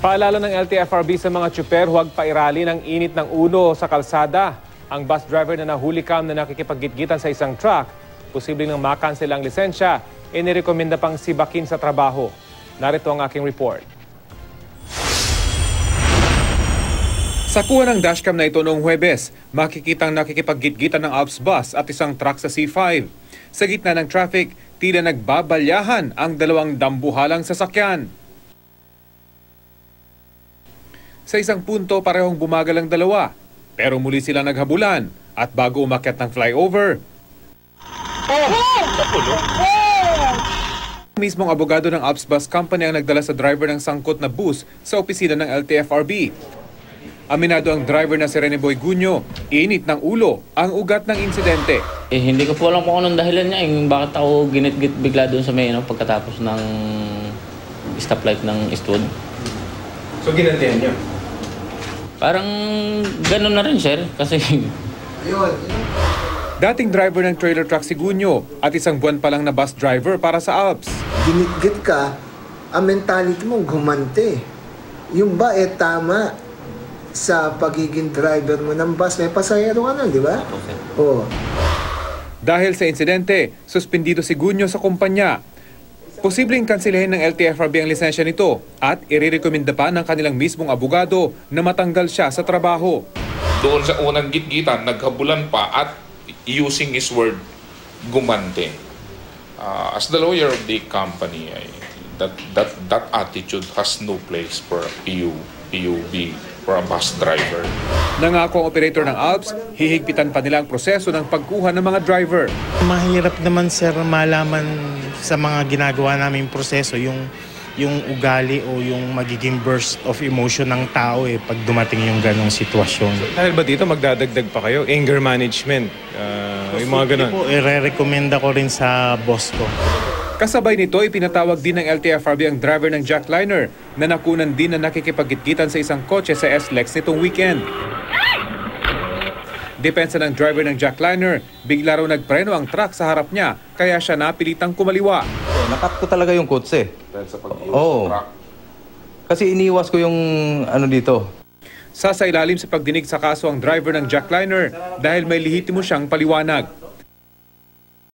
Paalala ng LTFRB sa mga tsuper, huwag pairali ng init ng ulo sa kalsada. Ang bus driver na nahulikam na nakikipaggitgitan sa isang truck, posibleng nang makancel ang lisensya, inirekomenda pang sibakin sa trabaho. Narito ang aking report. Sa kuha ng dashcam na ito noong Huwebes, makikitang nakikipaggitgitan ng Alps bus at isang truck sa C5. Sa gitna ng traffic, tila nagbabalyahan ang dalawang dambuhalang sasakyan. Sa isang punto, parehong bumagal ang dalawa. Pero muli sila naghabulan at bago umakyat ng flyover, mismong abogado ng Alps Bus Company ang nagdala sa driver ng sangkot na bus sa opisina ng LTFRB. Aminado ang driver na si Rene Boy Gunyo, init ng ulo ang ugat ng insidente. Hindi ko po alam kung anong dahilan niya, yung bakit ako ginit-git bigla doon sa may pagkatapos ng stoplight ng Eastwood. So ginantihan niyo? Parang gano'n na rin, sir, kasi... Dating driver ng trailer truck si Gunyo at isang buwan pa lang na bus driver para sa Alps. Ginit-git ka, ang mentality mo gumante. Yung ba tama sa pagiging driver mo ng bus, may pasahero ka na, di ba? Oo. Dahil sa insidente, suspendido si Gunyo sa kumpanya. Posibleng kansilahin ng LTFRB ang lisensya nito at irerekomenda pa ng kanilang mismong abogado na matanggal siya sa trabaho. Doon sa unang gitgitan, naghabulan pa at using his word, gumante. As the lawyer of the company, that attitude has no place for PUB, for a bus driver. Nangako ang operator ng Alps, hihigpitan pa nila ang proseso ng pagkuha ng mga driver. Mahirap naman, sir, malaman sa mga ginagawa naming proseso yung ugali o yung magiging burst of emotion ng tao pag dumating yung ganong sitwasyon. Dahil ba dito magdadagdag pa kayo? Anger management, yung mga ganon? Po, i-recommenda ko rin sa boss ko. Kasabay nito, ipinatawag din ng LTFRB ang driver ng jackliner na nakunan din na nakikipaggitgitan sa isang kotse sa SLEX nitong weekend. Depensa ng driver ng jackliner, bigla raw nagpreno ang truck sa harap niya kaya siya napilitang kumaliwa. Nakat ko talaga yung kotse. Dahil sa pag-use Oo. truck. Kasi iniwas ko yung dito. Sasailalim sa pagdinig sa kaso ang driver ng jackliner dahil may lehitimo siyang paliwanag.